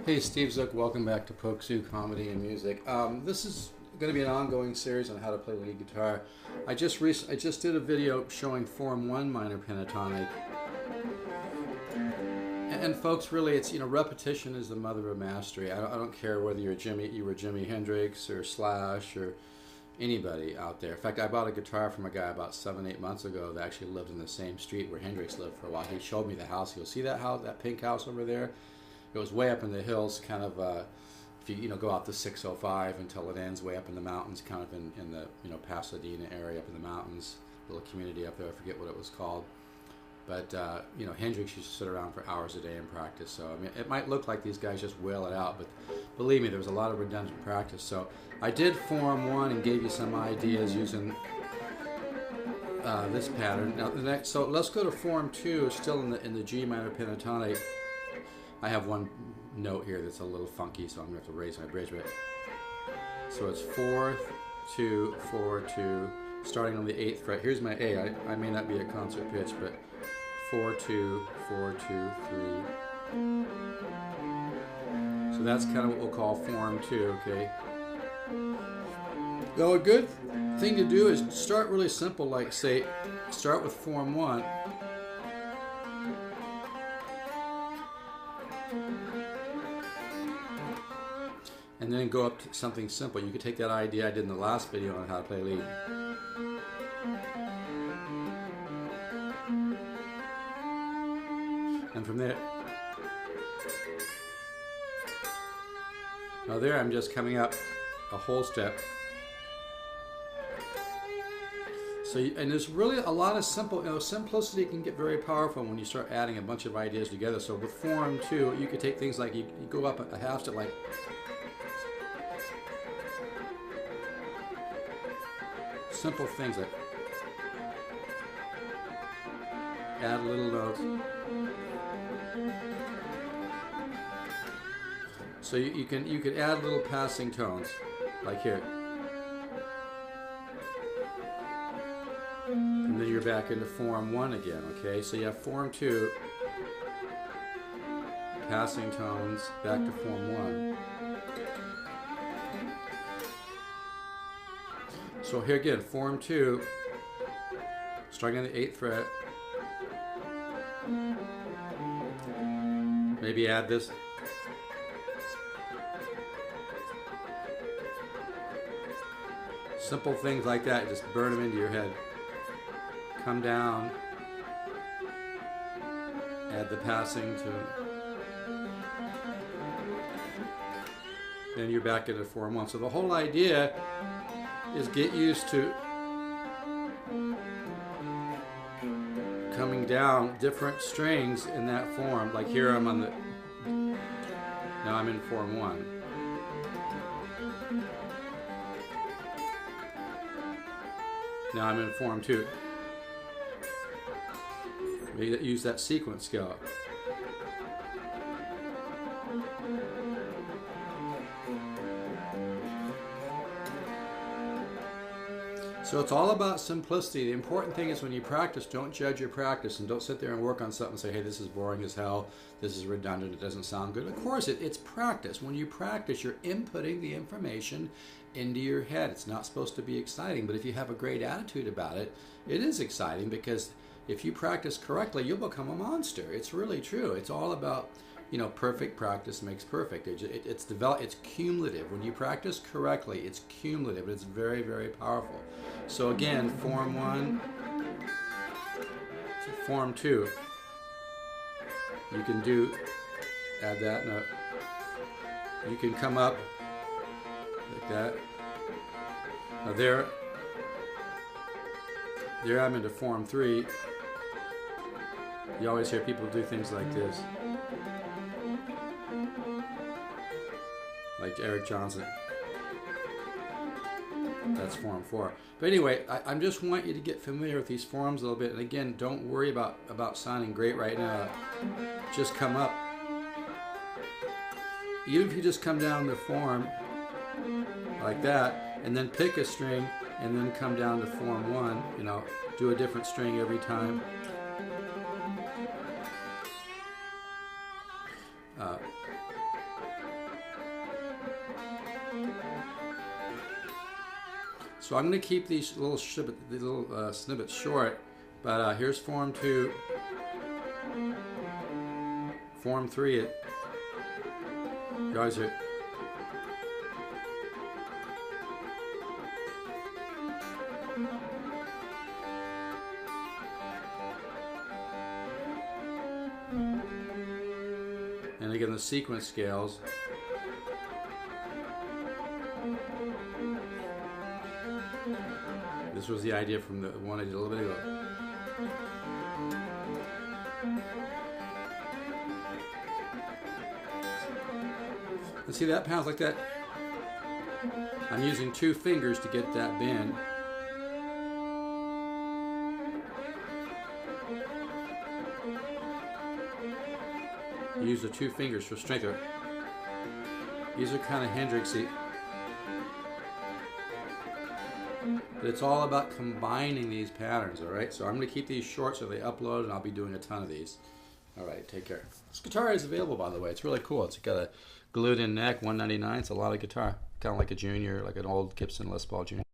Hey, Steve Zook, welcome back to Polkzoo Comedy and Music. This is going to be an ongoing series on how to play lead guitar. I just did a video showing Form 1 minor pentatonic. And folks, really, it's, repetition is the mother of mastery. I don't care whether you were Jimi Hendrix or Slash or anybody out there. In fact, I bought a guitar from a guy about 7-8 months ago that actually lived in the same street where Hendrix lived for a while. He showed me the house. He goes, see that house, that pink house over there? It was way up in the hills, kind of, if you go out to 605 until it ends way up in the mountains, kind of in the, Pasadena area up in the mountains, little community up there, I forget what it was called. But, Hendrix used to sit around for hours a day and practice. So, I mean, it might look like these guys just wail it out, but believe me, there was a lot of redundant practice. So I did Form 1 and gave you some ideas using this pattern. Now, so let's go to Form 2, still in the G minor pentatonic. I have one note here that's a little funky, so I'm going to have to raise my bridge a bit. So it's 4, 2, 4, 2, starting on the 8th fret. Here's my A. I may not be a concert pitch, but 4, 2, 4, 2, 3. So that's kind of what we'll call Form 2, okay? Now, a good thing to do is start really simple, like, say, start with Form 1. And then go up to something simple. You could take that idea I did in the last video on how to play lead. And from there, now there I'm just coming up a whole step. So, and there's really a lot of simplicity can get very powerful when you start adding a bunch of ideas together. So with Form 2, you could take things like, you go up a half step like, simple things like add little notes. So you could add little passing tones, like here. And then you're back into Form 1 again, okay? So you have Form 2, passing tones, back to Form 1. So here again, Form 2, starting on the 8th fret. Maybe add this. Simple things like that, just burn them into your head. Come down, add the passing to, then you're back into Form 1. So the whole idea is get used to coming down different strings in that form. Like here I'm on the, now I'm in Form 1. Now I'm in Form 2. Use that sequence scale. So it's all about simplicity. The important thing is when you practice, don't judge your practice and don't sit there and work on something and say, hey, this is boring as hell, this is redundant, it doesn't sound good. Of course, it's practice. When you practice, you're inputting the information into your head. It's not supposed to be exciting, but if you have a great attitude about it, it is exciting because if you practice correctly, you'll become a monster. It's really true. It's all about, perfect practice makes perfect. It's cumulative. When you practice correctly, it's cumulative. It's very, very powerful. So again, Form 1 to Form 2. You can add that note. You can come up like that. Now there I'm into Form 3. You always hear people do things like this. Like Eric Johnson. That's Form 4. But anyway, I just want you to get familiar with these forms a little bit. And again, don't worry about sounding great right now. Just come up. Even if you just come down the form like that, and then pick a string, and then come down to Form 1, do a different string every time. So I'm going to keep these little snippets short, but here's form 2. Form 3, you guys are... And again, the sequence scales. This was the idea from the one I did a little bit ago. And see that pounds like that? I'm using 2 fingers to get that bend. Use the 2 fingers for strength. These are kind of Hendrixy. But it's all about combining these patterns, alright? So I'm going to keep these short so they upload, and I'll be doing a ton of these. Alright, take care. This guitar is available, by the way. It's really cool. It's got a glued-in neck, $199. It's a lot of guitar. Kind of like a junior, like an old Gibson Les Paul Junior.